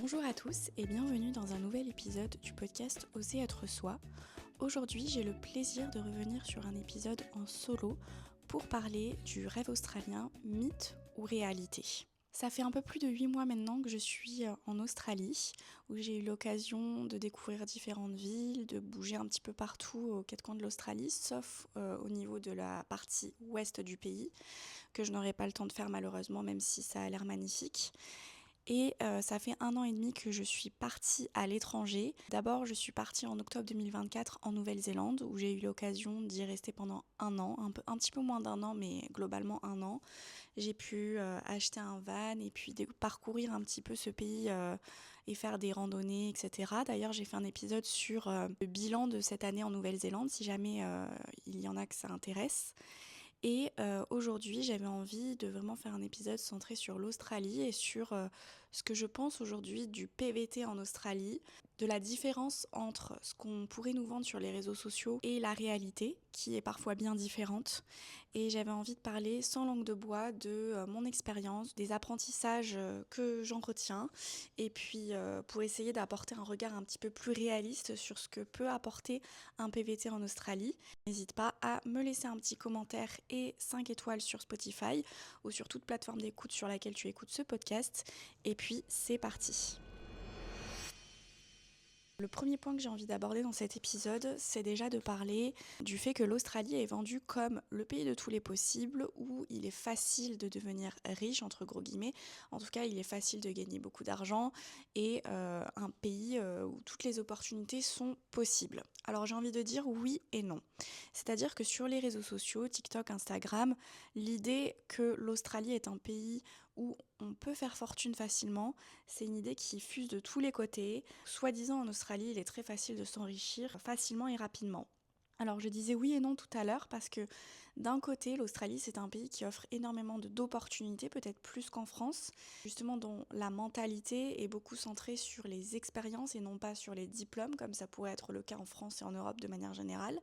Bonjour à tous et bienvenue dans un nouvel épisode du podcast Oser être soi. Aujourd'hui, j'ai le plaisir de revenir sur un épisode en solo pour parler du rêve australien, mythe ou réalité. Ça fait un peu plus de 8 mois maintenant que je suis en Australie, où j'ai eu l'occasion de découvrir différentes villes, de bouger un petit peu partout aux quatre coins de l'Australie, sauf au niveau de la partie ouest du pays, que je n'aurai pas le temps de faire malheureusement, même si ça a l'air magnifique. Et ça fait 1 an et demi que je suis partie à l'étranger. D'abord, je suis partie en octobre 2024 en Nouvelle-Zélande, où j'ai eu l'occasion d'y rester pendant 1 an, un petit peu moins d'1 an, mais globalement 1 an. J'ai pu acheter un van et puis parcourir un petit peu ce pays et faire des randonnées, etc. D'ailleurs, j'ai fait un épisode sur le bilan de cette année en Nouvelle-Zélande, si jamais il y en a que ça intéresse. Et aujourd'hui, j'avais envie de vraiment faire un épisode centré sur l'Australie et sur ce que je pense aujourd'hui du PVT en Australie, de la différence entre ce qu'on pourrait nous vendre sur les réseaux sociaux et la réalité, qui est parfois bien différente. Et j'avais envie de parler sans langue de bois de mon expérience, des apprentissages que j'en retiens, et puis pour essayer d'apporter un regard un petit peu plus réaliste sur ce que peut apporter un PVT en Australie. N'hésite pas à me laisser un petit commentaire et 5 étoiles sur Spotify ou sur toute plateforme d'écoute sur laquelle tu écoutes ce podcast. Et puis, c'est parti. Le premier point que j'ai envie d'aborder dans cet épisode, c'est déjà de parler du fait que l'Australie est vendue comme le pays de tous les possibles, où il est facile de devenir riche, entre gros guillemets. En tout cas, il est facile de gagner beaucoup d'argent et un pays où toutes les opportunités sont possibles. Alors j'ai envie de dire oui et non. C'est-à-dire que sur les réseaux sociaux, TikTok, Instagram, l'idée que l'Australie est un pays où on peut faire fortune facilement, c'est une idée qui fuse de tous les côtés. Soi-disant en Australie, il est très facile de s'enrichir facilement et rapidement. Alors je disais oui et non tout à l'heure parce que d'un côté, l'Australie c'est un pays qui offre énormément d'opportunités, peut-être plus qu'en France, justement dont la mentalité est beaucoup centrée sur les expériences et non pas sur les diplômes, comme ça pourrait être le cas en France et en Europe de manière générale,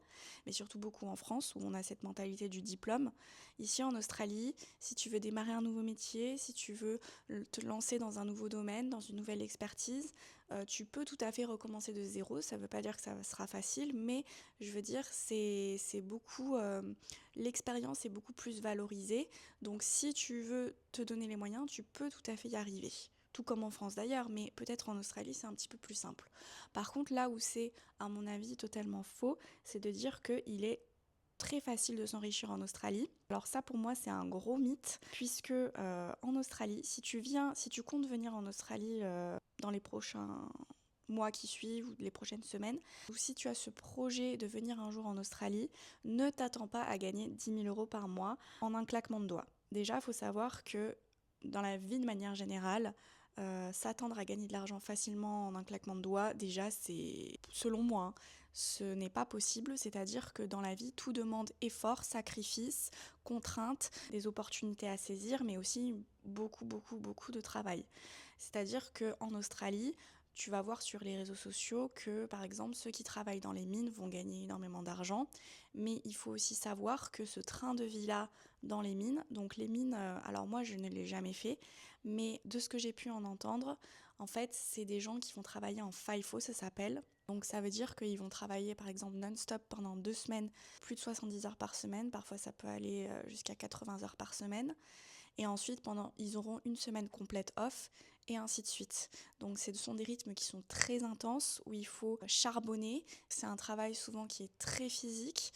mais surtout beaucoup en France où on a cette mentalité du diplôme. Ici en Australie, si tu veux démarrer un nouveau métier, si tu veux te lancer dans un nouveau domaine, dans une nouvelle expertise, tu peux tout à fait recommencer de zéro. Ça ne veut pas dire que ça sera facile, mais je veux dire, c'est beaucoup, l'expérience est beaucoup plus valorisée. Donc si tu veux te donner les moyens, tu peux tout à fait y arriver. Tout comme en France d'ailleurs, mais peut-être en Australie c'est un petit peu plus simple. Par contre, là où c'est, à mon avis, totalement faux, c'est de dire qu'il est très facile de s'enrichir en Australie. Alors ça pour moi c'est un gros mythe puisque en Australie, si tu comptes venir en Australie dans les prochains mois qui suivent ou les prochaines semaines, ou si tu as ce projet de venir un jour en Australie, ne t'attends pas à gagner 10 000 euros par mois en un claquement de doigts. Déjà, il faut savoir que dans la vie de manière générale, s'attendre à gagner de l'argent facilement en un claquement de doigts, déjà c'est, selon moi, hein, ce n'est pas possible, c'est-à-dire que dans la vie, tout demande effort, sacrifice, contrainte, des opportunités à saisir, mais aussi beaucoup, beaucoup, beaucoup de travail. C'est-à-dire qu'en Australie, tu vas voir sur les réseaux sociaux que, par exemple, ceux qui travaillent dans les mines vont gagner énormément d'argent, mais il faut aussi savoir que ce train de vie-là dans les mines, donc les mines, alors moi je ne l'ai jamais fait, mais de ce que j'ai pu en entendre, en fait, c'est des gens qui vont travailler en FIFO, ça s'appelle. Donc ça veut dire qu'ils vont travailler par exemple non-stop pendant 2 semaines, plus de 70 heures par semaine, parfois ça peut aller jusqu'à 80 heures par semaine. Et ensuite, ils auront une semaine complète off et ainsi de suite. Donc ce sont des rythmes qui sont très intenses, où il faut charbonner. C'est un travail souvent qui est très physique,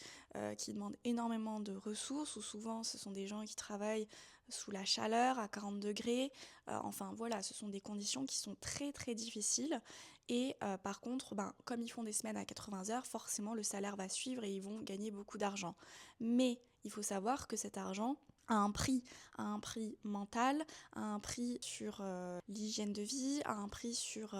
qui demande énormément de ressources, où souvent ce sont des gens qui travaillent sous la chaleur, à 40 degrés. Enfin voilà, ce sont des conditions qui sont très très difficiles. Et par contre, comme ils font des semaines à 80 heures, forcément le salaire va suivre et ils vont gagner beaucoup d'argent. Mais il faut savoir que cet argent a un prix mental, a un prix sur l'hygiène de vie, a un prix sur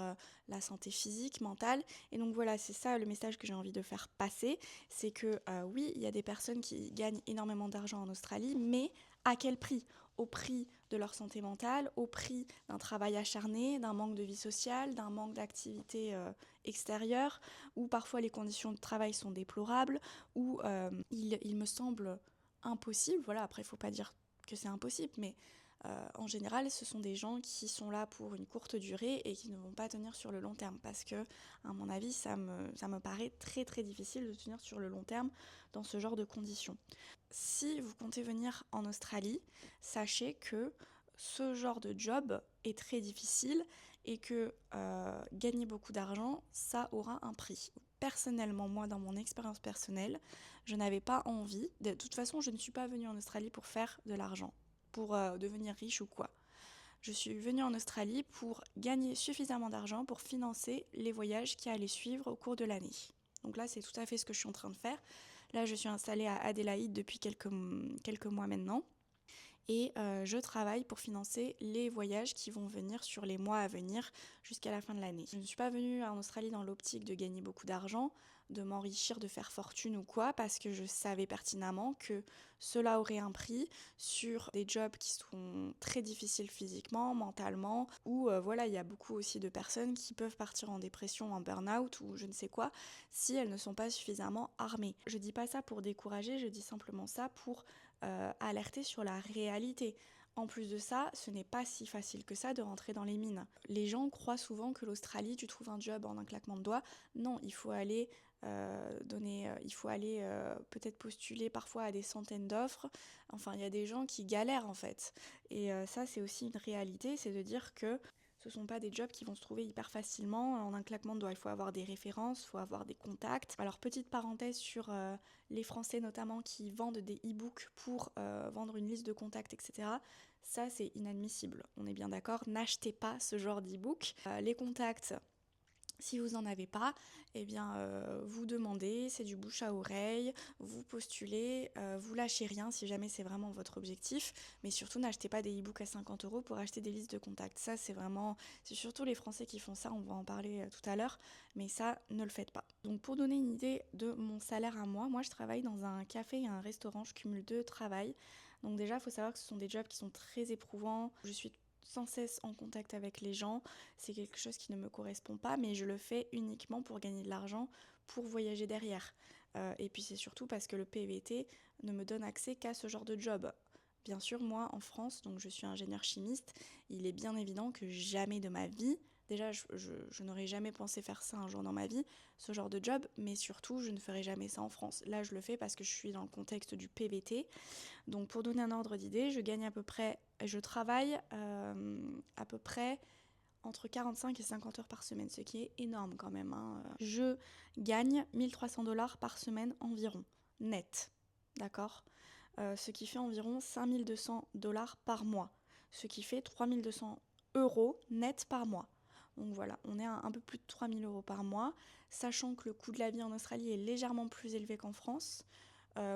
la santé physique, mentale. Et donc voilà, c'est ça le message que j'ai envie de faire passer, c'est que oui, il y a des personnes qui gagnent énormément d'argent en Australie, mais à quel prix ? Au prix de leur santé mentale, au prix d'un travail acharné, d'un manque de vie sociale, d'un manque d'activité extérieure, où parfois les conditions de travail sont déplorables, où il me semble impossible, voilà, après il faut pas dire que c'est impossible, mais En général, ce sont des gens qui sont là pour une courte durée et qui ne vont pas tenir sur le long terme parce que, à mon avis, ça me paraît très très difficile de tenir sur le long terme dans ce genre de conditions. Si vous comptez venir en Australie, sachez que ce genre de job est très difficile et que gagner beaucoup d'argent, ça aura un prix. Personnellement, moi, dans mon expérience personnelle, je n'avais pas envie. De toute façon, je ne suis pas venue en Australie pour faire de l'argent, pour devenir riche ou quoi. Je suis venue en Australie pour gagner suffisamment d'argent pour financer les voyages qui allaient suivre au cours de l'année. Donc là, c'est tout à fait ce que je suis en train de faire. Là, je suis installée à Adélaïde depuis quelques mois maintenant. Et je travaille pour financer les voyages qui vont venir sur les mois à venir jusqu'à la fin de l'année. Je ne suis pas venue en Australie dans l'optique de gagner beaucoup d'argent, de m'enrichir, de faire fortune ou quoi, parce que je savais pertinemment que cela aurait un prix sur des jobs qui sont très difficiles physiquement, mentalement, où voilà, il y a beaucoup aussi de personnes qui peuvent partir en dépression, en burn-out ou je ne sais quoi, si elles ne sont pas suffisamment armées. Je dis pas ça pour décourager, je dis simplement ça pour alerter sur la réalité. En plus de ça, ce n'est pas si facile que ça de rentrer dans les mines. Les gens croient souvent que l'Australie, tu trouves un job en un claquement de doigts. Non, il faut aller peut-être postuler parfois à des centaines d'offres. Enfin, il y a des gens qui galèrent en fait. Et ça, c'est aussi une réalité, c'est de dire que ce ne sont pas des jobs qui vont se trouver hyper facilement en un claquement de doigts. Il faut avoir des références, il faut avoir des contacts. Alors, petite parenthèse sur les Français notamment qui vendent des e-books pour vendre une liste de contacts, etc. Ça, c'est inadmissible. On est bien d'accord, n'achetez pas ce genre d'e-book. Les contacts, si vous n'en avez pas, eh bien, vous demandez, c'est du bouche à oreille, vous postulez, vous lâchez rien si jamais c'est vraiment votre objectif, mais surtout n'achetez pas des e-books à 50 € pour acheter des listes de contacts. Ça, c'est surtout les Français qui font ça, on va en parler tout à l'heure, mais ça, ne le faites pas. Donc pour donner une idée de mon salaire à moi, je travaille dans un café et un restaurant, je cumule 2 travails. Donc déjà, il faut savoir que ce sont des jobs qui sont très éprouvants, je suis sans cesse en contact avec les gens, c'est quelque chose qui ne me correspond pas, mais je le fais uniquement pour gagner de l'argent, pour voyager derrière. Et puis c'est surtout parce que le PVT ne me donne accès qu'à ce genre de job. Bien sûr, moi, en France, donc je suis ingénieur chimiste, il est bien évident que jamais de ma vie, déjà je n'aurais jamais pensé faire ça un jour dans ma vie, ce genre de job, mais surtout je ne ferai jamais ça en France. Là, je le fais parce que je suis dans le contexte du PVT. Donc pour donner un ordre d'idée, je travaille à peu près entre 45 et 50 heures par semaine, ce qui est énorme quand même, hein. Je gagne 1300 $ par semaine environ, net, d'accord. Ce qui fait environ 5200 $ par mois, ce qui fait 3200 € net par mois. Donc voilà, on est à un peu plus de 3000 € par mois, sachant que le coût de la vie en Australie est légèrement plus élevé qu'en France.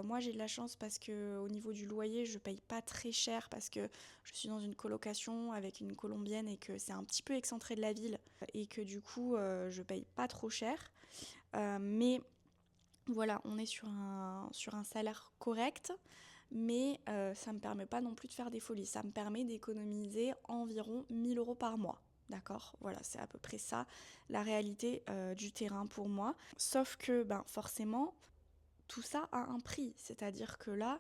Moi j'ai de la chance parce que au niveau du loyer je paye pas très cher parce que je suis dans une colocation avec une colombienne et que c'est un petit peu excentré de la ville et que du coup je paye pas trop cher. Mais voilà, on est sur un salaire correct, mais ça me permet pas non plus de faire des folies. Ça me permet d'économiser environ 1000 € par mois. D'accord, voilà, c'est à peu près ça la réalité du terrain pour moi. Sauf que forcément, tout ça a un prix, c'est-à-dire que là,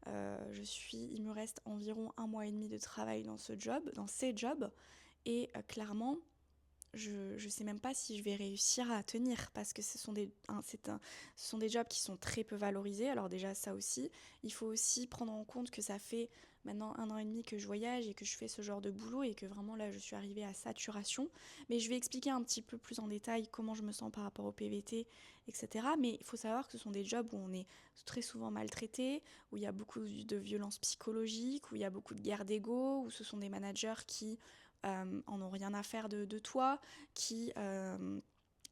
il me reste environ 1 mois et demi de travail dans ces jobs, et clairement, je sais même pas si je vais réussir à tenir parce que ce sont des jobs qui sont très peu valorisés. Alors déjà ça aussi, il faut aussi prendre en compte que ça fait maintenant 1 an et demi que je voyage et que je fais ce genre de boulot et que vraiment là je suis arrivée à saturation. Mais je vais expliquer un petit peu plus en détail comment je me sens par rapport au PVT, etc. Mais il faut savoir que ce sont des jobs où on est très souvent maltraité, où il y a beaucoup de violences psychologiques, où il y a beaucoup de guerre d'ego, où ce sont des managers qui en ont rien à faire de toi, qui,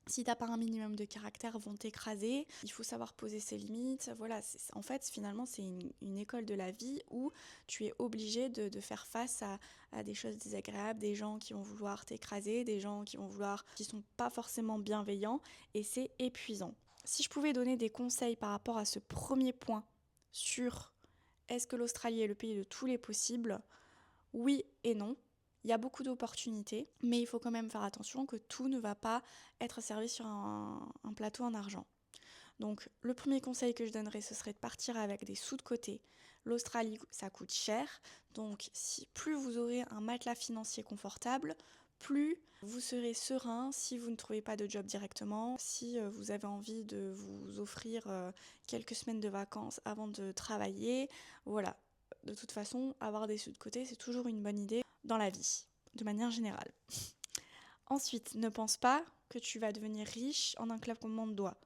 si t'as pas un minimum de caractère, vont t'écraser. Il faut savoir poser ses limites. Voilà, en fait, finalement, c'est une école de la vie où tu es obligé de faire face à des choses désagréables, des gens qui vont vouloir t'écraser, des gens qui sont pas forcément bienveillants, et c'est épuisant. Si je pouvais donner des conseils par rapport à ce premier point sur est-ce que l'Australie est le pays de tous les possibles, oui et non. Il y a beaucoup d'opportunités, mais il faut quand même faire attention que tout ne va pas être servi sur un plateau en argent. Donc le premier conseil que je donnerais, ce serait de partir avec des sous de côté. L'Australie, ça coûte cher, donc plus vous aurez un matelas financier confortable, plus vous serez serein si vous ne trouvez pas de job directement, si vous avez envie de vous offrir quelques semaines de vacances avant de travailler. Voilà, de toute façon, avoir des sous de côté, c'est toujours une bonne idée dans la vie, de manière générale. Ensuite, ne pense pas que tu vas devenir riche en un claquement de doigts.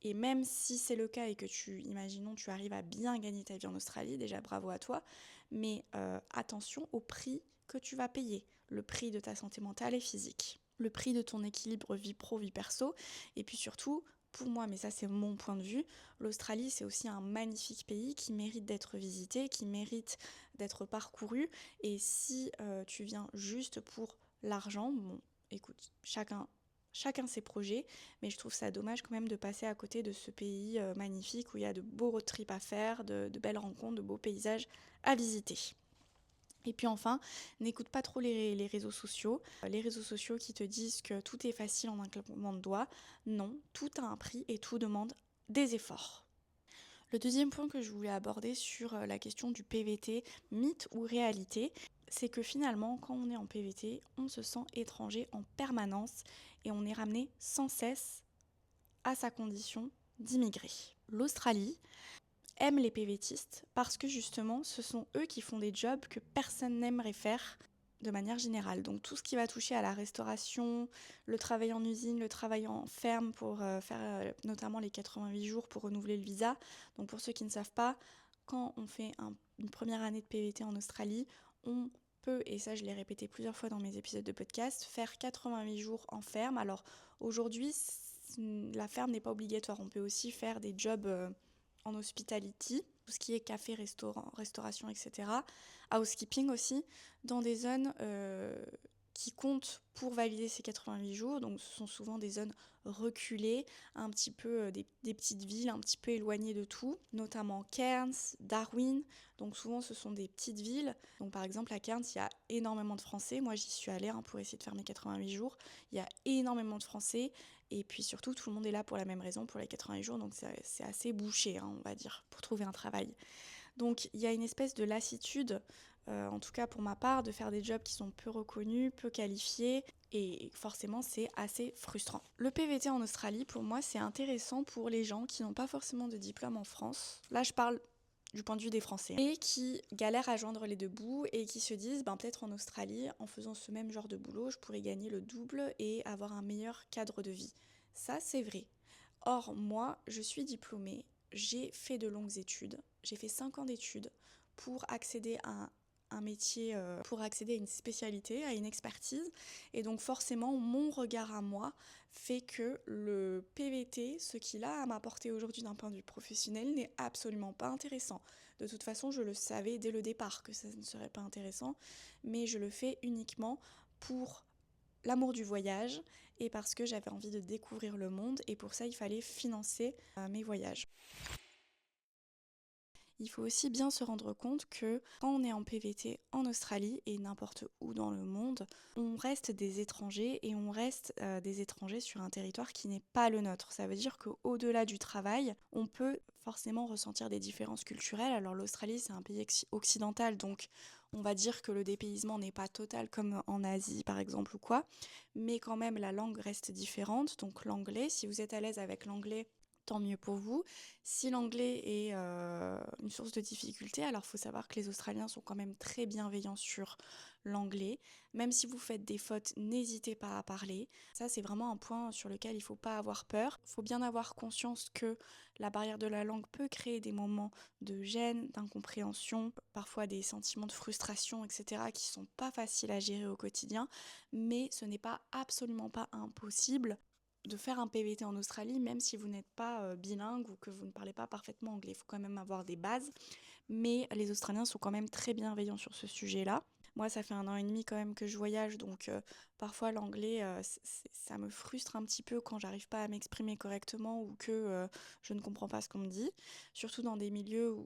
Et même si c'est le cas et que imaginons, tu arrives à bien gagner ta vie en Australie, déjà bravo à toi, mais attention au prix que tu vas payer, le prix de ta santé mentale et physique, le prix de ton équilibre vie pro, vie perso, et puis surtout, pour moi, mais ça c'est mon point de vue, l'Australie c'est aussi un magnifique pays qui mérite d'être visité, qui mérite d'être parcouru, et si tu viens juste pour l'argent, bon, écoute, chacun ses projets, mais je trouve ça dommage quand même de passer à côté de ce pays magnifique où il y a de beaux road trips à faire, de belles rencontres, de beaux paysages à visiter. Et puis enfin, n'écoute pas trop les réseaux sociaux. Les réseaux sociaux qui te disent que tout est facile en un claquement de doigts. Non, tout a un prix et tout demande des efforts. Le deuxième point que je voulais aborder sur la question du PVT, mythe ou réalité, c'est que finalement, quand on est en PVT, on se sent étranger en permanence et on est ramené sans cesse à sa condition d'immigré. L'Australie aime les PVTistes parce que justement, ce sont eux qui font des jobs que personne n'aimerait faire de manière générale. Donc tout ce qui va toucher à la restauration, le travail en usine, le travail en ferme pour faire notamment les 88 jours pour renouveler le visa. Donc pour ceux qui ne savent pas, quand on fait une première année de PVT en Australie, on peut, et ça je l'ai répété plusieurs fois dans mes épisodes de podcast, faire 88 jours en ferme. Alors aujourd'hui, la ferme n'est pas obligatoire. On peut aussi faire des jobs en hospitality, tout ce qui est café, restauration, etc. Housekeeping aussi, dans des zones qui comptent pour valider ces 88 jours. Donc ce sont souvent des zones reculées, un petit peu des petites villes un petit peu éloignées de tout, notamment Cairns, Darwin. Donc souvent ce sont des petites villes. Donc par exemple à Cairns, il y a énormément de Français. Moi j'y suis allée pour essayer de faire mes 88 jours. Il y a énormément de Français. Et puis surtout, tout le monde est là pour la même raison, pour les 88 jours. Donc c'est assez bouché, on va dire, pour trouver un travail. Donc il y a une espèce de lassitude, en tout cas pour ma part, de faire des jobs qui sont peu reconnus, peu qualifiés, et forcément c'est assez frustrant. Le PVT en Australie, pour moi, c'est intéressant pour les gens qui n'ont pas forcément de diplôme en France. Là, je parle du point de vue des Français, et qui galèrent à joindre les deux bouts et qui se disent peut-être en Australie, en faisant ce même genre de boulot, je pourrais gagner le double et avoir un meilleur cadre de vie. Ça, c'est vrai. Or, moi, je suis diplômée, j'ai fait de longues études, j'ai fait 5 ans d'études pour accéder à un métier, pour accéder à une spécialité, à une expertise. Et donc forcément, mon regard à moi fait que le PVT, ce qu'il a à m'apporter aujourd'hui d'un point de vue professionnel, n'est absolument pas intéressant. De toute façon, je le savais dès le départ que ça ne serait pas intéressant, mais je le fais uniquement pour l'amour du voyage et parce que j'avais envie de découvrir le monde et pour ça il fallait financer mes voyages. Il faut aussi bien se rendre compte que quand on est en PVT en Australie et n'importe où dans le monde, on reste des étrangers et on reste des étrangers sur un territoire qui n'est pas le nôtre. Ça veut dire qu'au-delà du travail, on peut forcément ressentir des différences culturelles. Alors l'Australie, c'est un pays occidental, donc on va dire que le dépaysement n'est pas total comme en Asie par exemple ou quoi, mais quand même la langue reste différente. Donc l'anglais, si vous êtes à l'aise avec l'anglais, tant mieux pour vous. Si l'anglais est une source de difficulté, alors il faut savoir que les Australiens sont quand même très bienveillants sur l'anglais. Même si vous faites des fautes, n'hésitez pas à parler. Ça, c'est vraiment un point sur lequel il ne faut pas avoir peur. Il faut bien avoir conscience que la barrière de la langue peut créer des moments de gêne, d'incompréhension, parfois des sentiments de frustration, etc., qui ne sont pas faciles à gérer au quotidien. Mais ce n'est pas absolument pas impossible de faire un PVT en Australie, même si vous n'êtes pas bilingue ou que vous ne parlez pas parfaitement anglais. Il faut quand même avoir des bases, mais les Australiens sont quand même très bienveillants sur ce sujet-là. Moi, ça fait 1 an et demi quand même que je voyage, donc parfois l'anglais, ça me frustre un petit peu quand j'arrive pas à m'exprimer correctement ou que je ne comprends pas ce qu'on me dit, surtout dans des milieux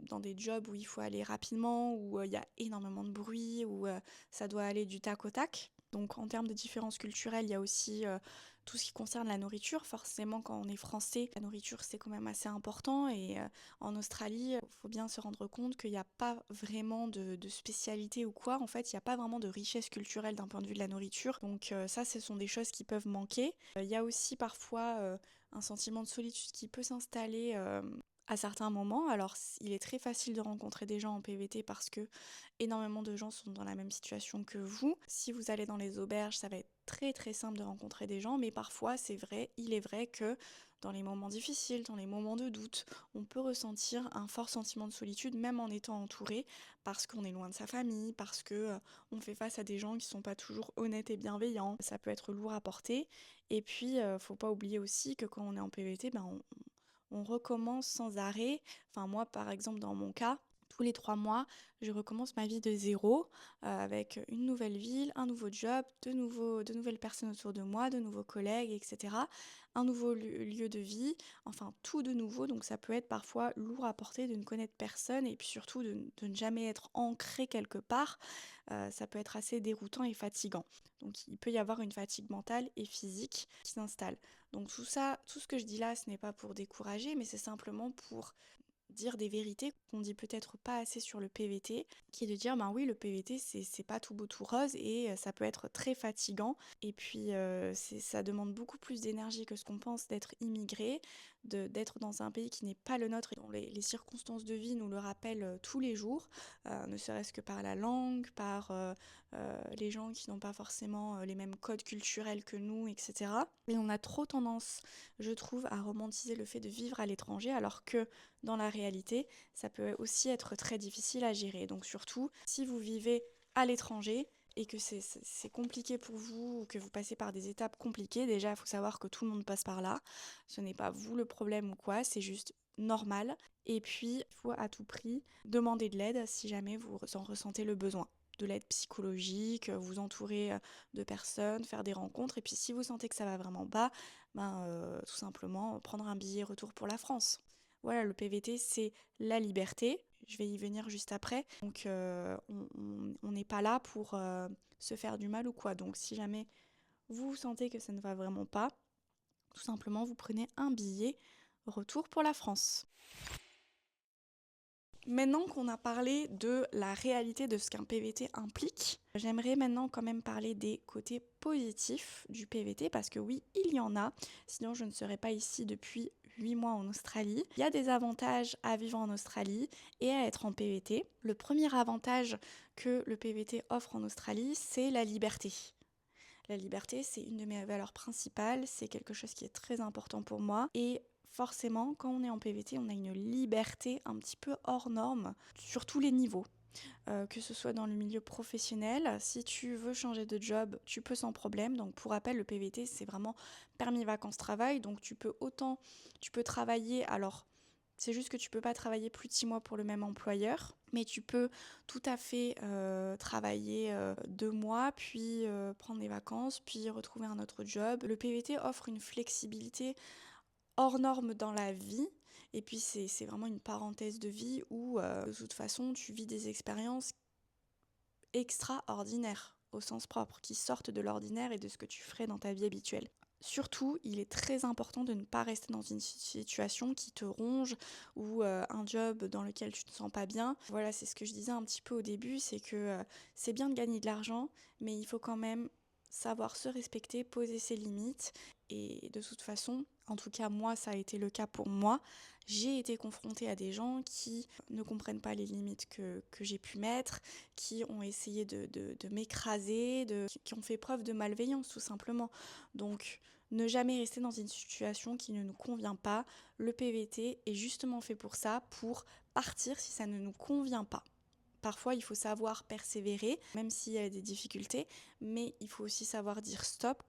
dans des jobs où il faut aller rapidement, où il y a énormément de bruit, où ça doit aller du tac au tac. Donc en termes de différences culturelles, il y a aussi tout ce qui concerne la nourriture. Forcément, quand on est français, la nourriture c'est quand même assez important. Et en Australie, il faut bien se rendre compte qu'il n'y a pas vraiment de spécialité ou quoi. En fait, il n'y a pas vraiment de richesse culturelle d'un point de vue de la nourriture. Donc ça, ce sont des choses qui peuvent manquer. Il y a aussi parfois un sentiment de solitude qui peut s'installer à certains moments. Alors, il est très facile de rencontrer des gens en PVT parce que énormément de gens sont dans la même situation que vous. Si vous allez dans les auberges, ça va être très très simple de rencontrer des gens, mais parfois c'est vrai, il est vrai que dans les moments difficiles, dans les moments de doute, on peut ressentir un fort sentiment de solitude même en étant entouré parce qu'on est loin de sa famille, parce que on fait face à des gens qui sont pas toujours honnêtes et bienveillants. Ça peut être lourd à porter. Et puis faut pas oublier aussi que quand on est en PVT, on recommence sans arrêt. Enfin moi par exemple dans mon cas, tous les 3 mois, je recommence ma vie de zéro, avec une nouvelle ville, un nouveau job, de nouvelles personnes autour de moi, de nouveaux collègues, etc. Un nouveau lieu de vie, enfin tout de nouveau. Donc ça peut être parfois lourd à porter de ne connaître personne et puis surtout de ne jamais être ancré quelque part. Ça peut être assez déroutant et fatigant. Donc il peut y avoir une fatigue mentale et physique qui s'installe. Donc tout ça, tout ce que je dis là, ce n'est pas pour décourager, mais c'est simplement pour dire des vérités qu'on dit peut-être pas assez sur le PVT, qui est de dire ben oui, le PVT c'est pas tout beau tout rose et ça peut être très fatigant. Et puis ça demande beaucoup plus d'énergie que ce qu'on pense d'être immigré, d'être dans un pays qui n'est pas le nôtre et dont les circonstances de vie nous le rappellent tous les jours, ne serait-ce que par la langue, par les gens qui n'ont pas forcément les mêmes codes culturels que nous, etc. Et on a trop tendance, je trouve, à romantiser le fait de vivre à l'étranger alors que dans la réalité, ça peut aussi être très difficile à gérer. Donc surtout, si vous vivez à l'étranger et que c'est compliqué pour vous ou que vous passez par des étapes compliquées, déjà, il faut savoir que tout le monde passe par là. Ce n'est pas vous le problème ou quoi, c'est juste normal. Et puis, il faut à tout prix demander de l'aide si jamais vous en ressentez le besoin. De l'aide psychologique, vous entourer de personnes, faire des rencontres. Et puis si vous sentez que ça va vraiment pas, tout simplement prendre un billet retour pour la France. Voilà, le PVT, c'est la liberté. Je vais y venir juste après. Donc, on n'est pas là pour se faire du mal ou quoi. Donc, si jamais vous sentez que ça ne va vraiment pas, tout simplement, vous prenez un billet retour pour la France. Maintenant qu'on a parlé de la réalité de ce qu'un PVT implique, j'aimerais maintenant quand même parler des côtés positifs du PVT parce que oui, il y en a, sinon je ne serais pas ici depuis 8 mois en Australie. Il y a des avantages à vivre en Australie et à être en PVT. Le premier avantage que le PVT offre en Australie, c'est la liberté. La liberté, c'est une de mes valeurs principales, c'est quelque chose qui est très important pour moi et forcément, quand on est en PVT, on a une liberté un petit peu hors norme sur tous les niveaux. Que ce soit dans le milieu professionnel, si tu veux changer de job, tu peux sans problème. Donc pour rappel, le PVT, c'est vraiment permis vacances-travail. Donc tu peux travailler, alors c'est juste que tu peux pas travailler plus de 6 mois pour le même employeur, mais tu peux tout à fait travailler 2 mois, puis prendre des vacances, puis retrouver un autre job. Le PVT offre une flexibilité hors norme dans la vie. Et puis c'est vraiment une parenthèse de vie où de toute façon tu vis des expériences extraordinaires au sens propre, qui sortent de l'ordinaire et de ce que tu ferais dans ta vie habituelle. Surtout, il est très important de ne pas rester dans une situation qui te ronge ou un job dans lequel tu te sens pas bien. Voilà, c'est ce que je disais un petit peu au début, c'est que c'est bien de gagner de l'argent, mais il faut quand même savoir se respecter, poser ses limites. Et de toute façon, en tout cas moi, ça a été le cas pour moi, j'ai été confrontée à des gens qui ne comprennent pas les limites que j'ai pu mettre, qui ont essayé de m'écraser, qui ont fait preuve de malveillance tout simplement. Donc ne jamais rester dans une situation qui ne nous convient pas. Le PVT est justement fait pour ça, pour partir si ça ne nous convient pas. Parfois, il faut savoir persévérer, même s'il y a des difficultés, mais il faut aussi savoir dire stop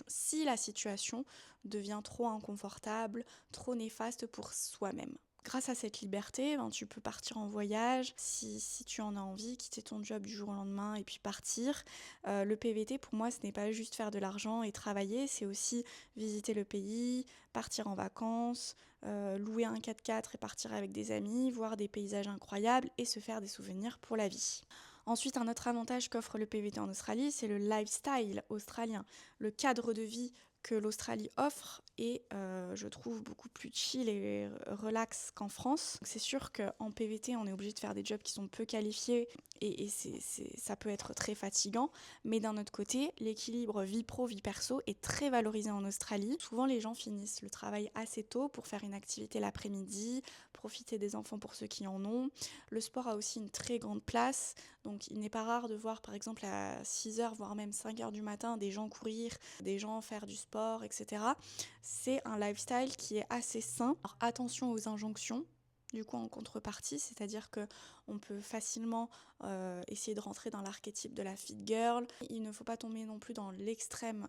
si la situation devient trop inconfortable, trop néfaste pour soi-même. Grâce à cette liberté, tu peux partir en voyage, si tu en as envie, quitter ton job du jour au lendemain et puis partir. Le PVT, pour moi, ce n'est pas juste faire de l'argent et travailler, c'est aussi visiter le pays, partir en vacances, louer un 4x4 et partir avec des amis, voir des paysages incroyables et se faire des souvenirs pour la vie. Ensuite, un autre avantage qu'offre le PVT en Australie, c'est le lifestyle australien. Le cadre de vie que l'Australie offre est, je trouve, beaucoup plus chill et relax qu'en France. C'est sûr qu'en PVT, on est obligé de faire des jobs qui sont peu qualifiés et ça peut être très fatigant. Mais d'un autre côté, l'équilibre vie pro, vie perso est très valorisé en Australie. Souvent, les gens finissent le travail assez tôt pour faire une activité l'après-midi, profiter des enfants pour ceux qui en ont. Le sport a aussi une très grande place. Donc il n'est pas rare de voir par exemple à 6h voire même 5h du matin des gens courir, des gens faire du sport, etc. C'est un lifestyle qui est assez sain. Alors attention aux injonctions. Du coup, en contrepartie, c'est-à-dire que on peut facilement essayer de rentrer dans l'archétype de la fit girl. Il ne faut pas tomber non plus dans l'extrême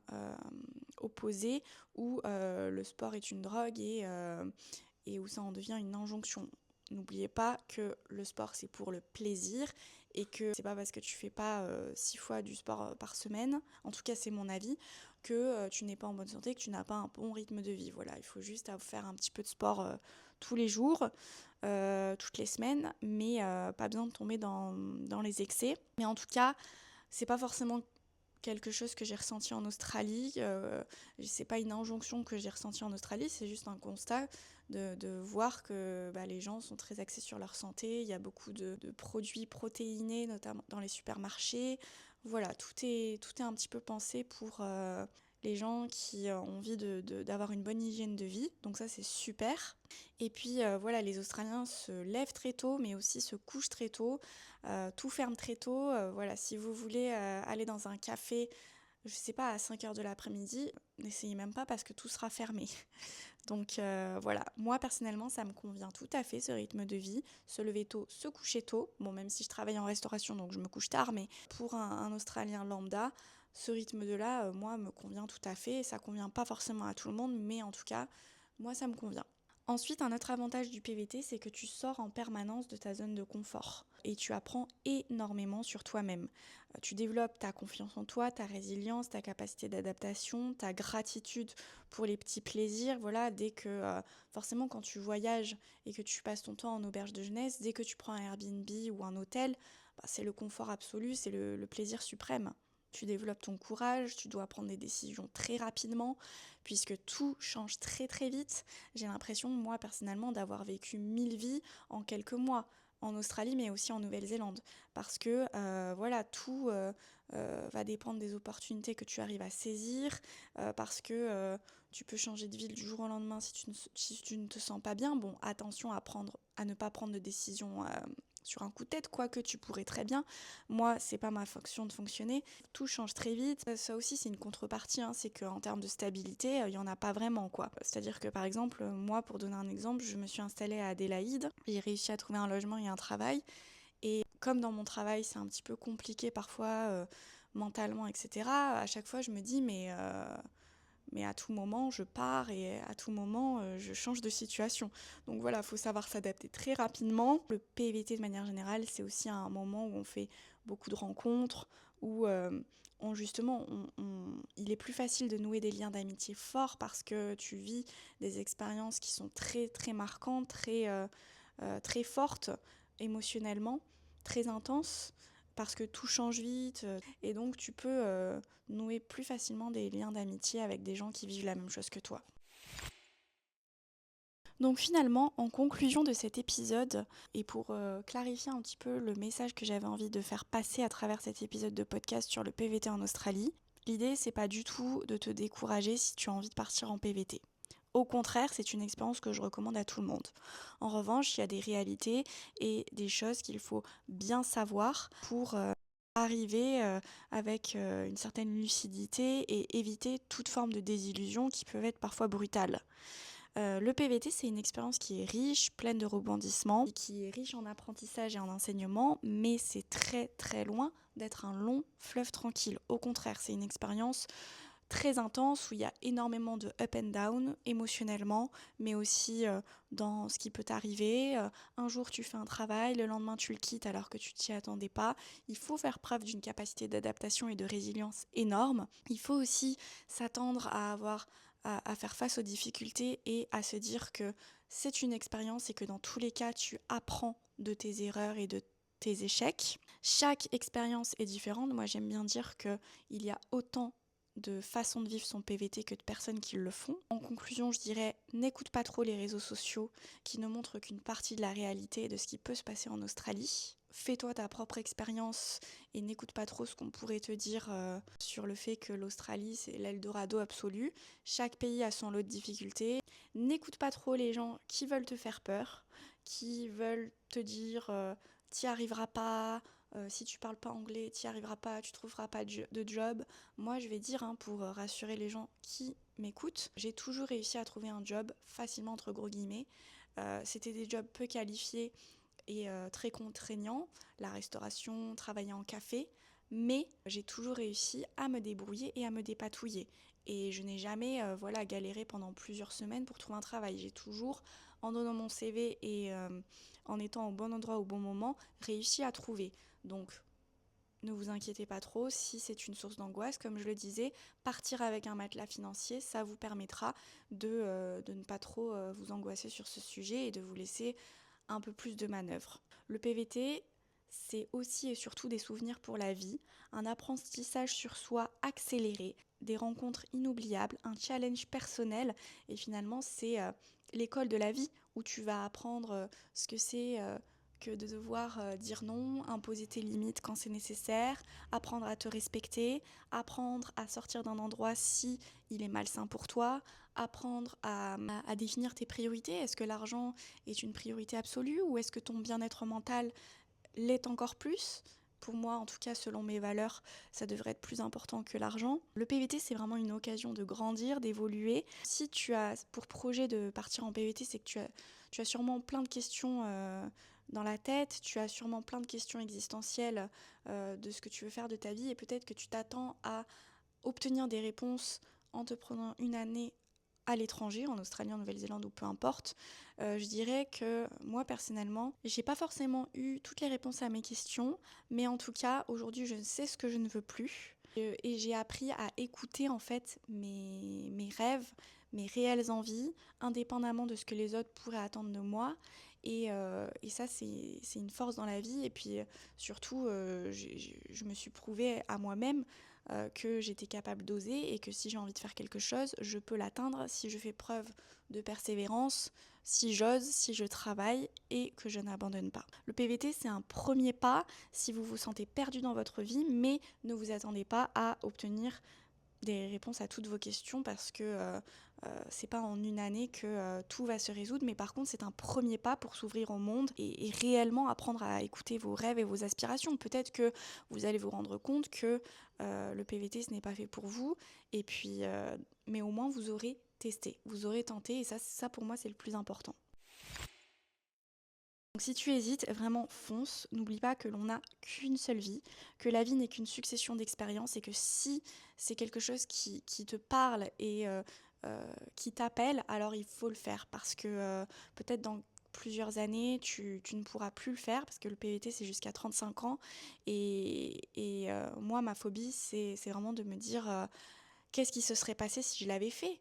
opposé où le sport est une drogue et où ça en devient une injonction. N'oubliez pas que le sport c'est pour le plaisir et que c'est pas parce que tu fais pas 6 fois du sport par semaine, en tout cas c'est mon avis, que tu n'es pas en bonne santé, que tu n'as pas un bon rythme de vie. Voilà, il faut juste faire un petit peu de sport tous les jours, toutes les semaines, mais pas besoin de tomber dans les excès. Mais en tout cas, c'est pas forcément quelque chose que j'ai ressenti en Australie. C'est pas une injonction que j'ai ressentie en Australie, c'est juste un constat de voir que les gens sont très axés sur leur santé. Il y a beaucoup de produits protéinés, notamment dans les supermarchés. Voilà, tout est un petit peu pensé pour les gens qui ont envie d'avoir une bonne hygiène de vie. Donc ça, c'est super. Et puis voilà, les Australiens se lèvent très tôt, mais aussi se couchent très tôt. Tout ferme très tôt. Voilà, si vous voulez aller dans un café, je sais pas, à 5h de l'après-midi, n'essayez même pas parce que tout sera fermé. Donc voilà, moi personnellement, ça me convient tout à fait ce rythme de vie. Se lever tôt, se coucher tôt. Bon, même si je travaille en restauration, donc je me couche tard, mais pour un Australien lambda, ce rythme de là, moi, me convient tout à fait. Ça convient pas forcément à tout le monde, mais en tout cas, moi, ça me convient. Ensuite, un autre avantage du PVT, c'est que tu sors en permanence de ta zone de confort et tu apprends énormément sur toi-même. Tu développes ta confiance en toi, ta résilience, ta capacité d'adaptation, ta gratitude pour les petits plaisirs. Voilà, dès que forcément quand tu voyages et que tu passes ton temps en auberge de jeunesse, dès que tu prends un Airbnb ou un hôtel, c'est le confort absolu, c'est le plaisir suprême. Tu développes ton courage, tu dois prendre des décisions très rapidement, puisque tout change très très vite. J'ai l'impression, moi personnellement, d'avoir vécu 1000 vies en quelques mois, en Australie mais aussi en Nouvelle-Zélande. Parce que voilà, tout va dépendre des opportunités que tu arrives à saisir, parce que tu peux changer de ville du jour au lendemain si tu ne te sens pas bien. Bon, attention à ne pas prendre de décision sur un coup de tête, quoique tu pourrais très bien. Moi, c'est pas ma fonction de fonctionner. Tout change très vite. Ça aussi, c'est une contrepartie, hein, c'est qu'en termes de stabilité, il y en a pas vraiment, quoi. C'est-à-dire que, par exemple, moi, pour donner un exemple, je me suis installée à Adélaïde. J'ai réussi à trouver un logement et un travail. Et comme dans mon travail, c'est un petit peu compliqué parfois, mentalement, etc., à chaque fois, je me dis, mais à tout moment, je pars et à tout moment, je change de situation. Donc voilà, il faut savoir s'adapter très rapidement. Le PVT, de manière générale, c'est aussi un moment où on fait beaucoup de rencontres, où justement, il est plus facile de nouer des liens d'amitié forts parce que tu vis des expériences qui sont très, très marquantes, très fortes émotionnellement, très intenses, parce que tout change vite, et donc tu peux nouer plus facilement des liens d'amitié avec des gens qui vivent la même chose que toi. Donc finalement, en conclusion de cet épisode, et pour clarifier un petit peu le message que j'avais envie de faire passer à travers cet épisode de podcast sur le PVT en Australie, l'idée c'est pas du tout de te décourager si tu as envie de partir en PVT. Au contraire, c'est une expérience que je recommande à tout le monde. En revanche, il y a des réalités et des choses qu'il faut bien savoir pour arriver avec une certaine lucidité et éviter toute forme de désillusion qui peuvent être parfois brutales. Le PVT, c'est une expérience qui est riche, pleine de rebondissements, qui est riche en apprentissage et en enseignement, mais c'est très très loin d'être un long fleuve tranquille. Au contraire, c'est une expérience très intense où il y a énormément de up and down émotionnellement, mais aussi dans ce qui peut t'arriver. Un jour tu fais un travail, le lendemain tu le quittes alors que tu t'y attendais pas. Il faut faire preuve d'une capacité d'adaptation et de résilience énorme. Il faut aussi s'attendre à faire face aux difficultés et à se dire que c'est une expérience et que dans tous les cas tu apprends de tes erreurs et de tes échecs. Chaque expérience est différente. Moi, j'aime bien dire qu'il y a autant de façons de vivre son PVT que de personnes qui le font. En conclusion, je dirais, n'écoute pas trop les réseaux sociaux qui ne montrent qu'une partie de la réalité et de ce qui peut se passer en Australie. Fais-toi ta propre expérience et n'écoute pas trop ce qu'on pourrait te dire sur le fait que l'Australie, c'est l'Eldorado absolu. Chaque pays a son lot de difficultés. N'écoute pas trop les gens qui veulent te faire peur, qui veulent te dire t'y arriveras pas, si tu parles pas anglais, t'y arriveras pas, tu trouveras pas de job. Moi, je vais dire, pour rassurer les gens qui m'écoutent, j'ai toujours réussi à trouver un job facilement, entre gros guillemets. C'était des jobs peu qualifiés et très contraignants, la restauration, travailler en café, mais j'ai toujours réussi à me débrouiller et à me dépatouiller. Et je n'ai jamais galéré pendant plusieurs semaines pour trouver un travail. J'ai toujours, en donnant mon CV et en étant au bon endroit au bon moment, réussi à trouver. Donc, ne vous inquiétez pas trop si c'est une source d'angoisse. Comme je le disais, partir avec un matelas financier, ça vous permettra de ne pas trop vous angoisser sur ce sujet et de vous laisser un peu plus de manœuvre. Le PVT, c'est aussi et surtout des souvenirs pour la vie, un apprentissage sur soi accéléré, des rencontres inoubliables, un challenge personnel et finalement c'est l'école de la vie où tu vas apprendre ce que c'est que de devoir dire non, imposer tes limites quand c'est nécessaire, apprendre à te respecter, apprendre à sortir d'un endroit si il est malsain pour toi, apprendre à définir tes priorités. Est-ce que l'argent est une priorité absolue ou est-ce que ton bien-être mental l'est encore plus ? Pour moi, en tout cas, selon mes valeurs, ça devrait être plus important que l'argent. Le PVT, c'est vraiment une occasion de grandir, d'évoluer. Si tu as pour projet de partir en PVT, c'est que tu as sûrement plein de questions dans la tête, tu as sûrement plein de questions existentielles de ce que tu veux faire de ta vie et peut-être que tu t'attends à obtenir des réponses en te prenant une année à l'étranger, en Australie, en Nouvelle-Zélande ou peu importe. Je dirais que moi personnellement, j'ai pas forcément eu toutes les réponses à mes questions, mais en tout cas, aujourd'hui, je sais ce que je ne veux plus. Et j'ai appris à écouter en fait mes rêves, mes réelles envies, indépendamment de ce que les autres pourraient attendre de moi. Et ça, c'est une force dans la vie. Et puis surtout, je me suis prouvée à moi-même que j'étais capable d'oser et que si j'ai envie de faire quelque chose, je peux l'atteindre si je fais preuve de persévérance, si j'ose, si je travaille et que je n'abandonne pas. Le PVT, c'est un premier pas si vous vous sentez perdu dans votre vie, mais ne vous attendez pas à obtenir des réponses à toutes vos questions parce que c'est pas en une année que tout va se résoudre, mais par contre c'est un premier pas pour s'ouvrir au monde et réellement apprendre à écouter vos rêves et vos aspirations. Peut-être que vous allez vous rendre compte que le PVT ce n'est pas fait pour vous, et puis mais au moins vous aurez testé, vous aurez tenté, et ça pour moi c'est le plus important. Donc si tu hésites, vraiment fonce, n'oublie pas que l'on n'a qu'une seule vie, que la vie n'est qu'une succession d'expériences et que si c'est quelque chose qui te parle et qui t'appelle, alors il faut le faire parce que peut-être dans plusieurs années, tu ne pourras plus le faire parce que le PVT c'est jusqu'à 35 ans et moi ma phobie c'est vraiment de me dire qu'est-ce qui se serait passé si je l'avais fait ?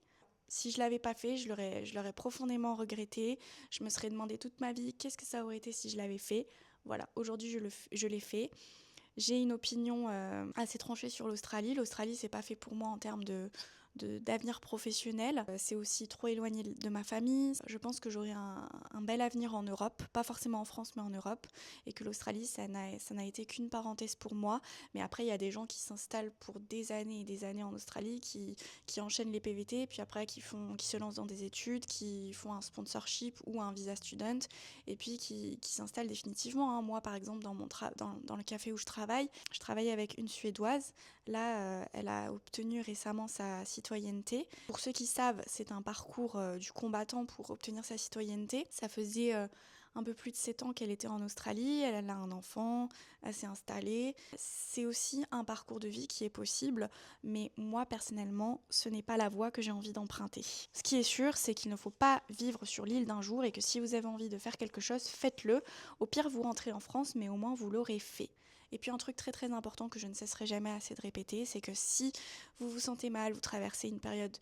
Si je l'avais pas fait, je l'aurais profondément regretté. Je me serais demandé toute ma vie qu'est-ce que ça aurait été si je l'avais fait. Voilà, aujourd'hui je l'ai fait. J'ai une opinion assez tranchée sur l'Australie. L'Australie, c'est pas fait pour moi en termes d'avenir professionnel. C'est aussi trop éloigné de ma famille. Je pense que j'aurai un bel avenir en Europe, pas forcément en France, mais en Europe. Et que l'Australie, ça n'a été qu'une parenthèse pour moi. Mais après, il y a des gens qui s'installent pour des années et des années en Australie, qui enchaînent les PVT, puis après qui se lancent dans des études, qui font un sponsorship ou un visa student, et puis qui s'installent définitivement. Moi, par exemple, dans le café où je travaille avec une Suédoise. Là, elle a obtenu récemment sa citoyenneté. Pour ceux qui savent, c'est un parcours du combattant pour obtenir sa citoyenneté. Ça faisait un peu plus de 7 ans qu'elle était en Australie, elle a un enfant, elle s'est installée. C'est aussi un parcours de vie qui est possible, mais moi personnellement, ce n'est pas la voie que j'ai envie d'emprunter. Ce qui est sûr, c'est qu'il ne faut pas vivre sur l'île d'un jour et que si vous avez envie de faire quelque chose, faites-le. Au pire, vous rentrez en France, mais au moins vous l'aurez fait. Et puis un truc très très important que je ne cesserai jamais assez de répéter, c'est que si vous vous sentez mal, vous traversez une période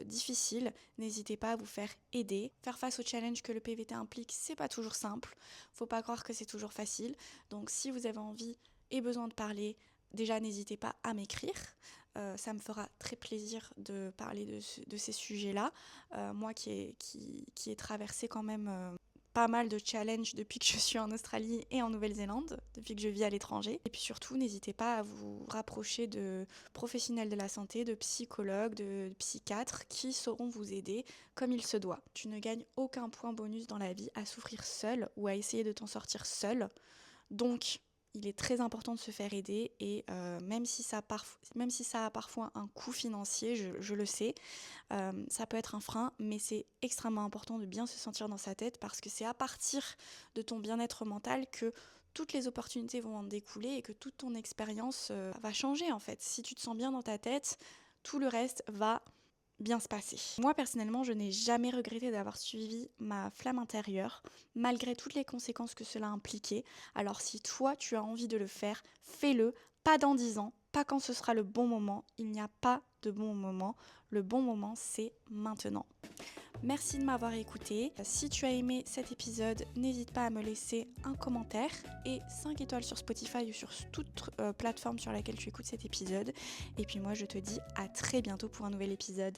difficiles, n'hésitez pas à vous faire aider. Faire face au challenge que le PVT implique, c'est pas toujours simple. Faut pas croire que c'est toujours facile. Donc si vous avez envie et besoin de parler, déjà n'hésitez pas à m'écrire. Ça me fera très plaisir de parler de ces sujets-là. Moi qui ai traversé quand même pas mal de challenges depuis que je suis en Australie et en Nouvelle-Zélande, depuis que je vis à l'étranger. Et puis surtout, n'hésitez pas à vous rapprocher de professionnels de la santé, de psychologues, de psychiatres qui sauront vous aider comme il se doit. Tu ne gagnes aucun point bonus dans la vie à souffrir seul ou à essayer de t'en sortir seul. Donc, il est très important de se faire aider et même si ça a parfois un coût financier, je le sais, ça peut être un frein, mais c'est extrêmement important de bien se sentir dans sa tête parce que c'est à partir de ton bien-être mental que toutes les opportunités vont en découler et que toute ton expérience va changer en fait. Si tu te sens bien dans ta tête, tout le reste va bien se passer. Moi personnellement, je n'ai jamais regretté d'avoir suivi ma flamme intérieure, malgré toutes les conséquences que cela impliquait. Alors si toi tu as envie de le faire, fais-le, pas dans 10 ans, pas quand ce sera le bon moment. Il n'y a pas de bon moment. Le bon moment, c'est maintenant. Merci de m'avoir écouté. Si tu as aimé cet épisode, n'hésite pas à me laisser un commentaire et 5 étoiles sur Spotify ou sur toute plateforme sur laquelle tu écoutes cet épisode. Et puis moi, je te dis à très bientôt pour un nouvel épisode.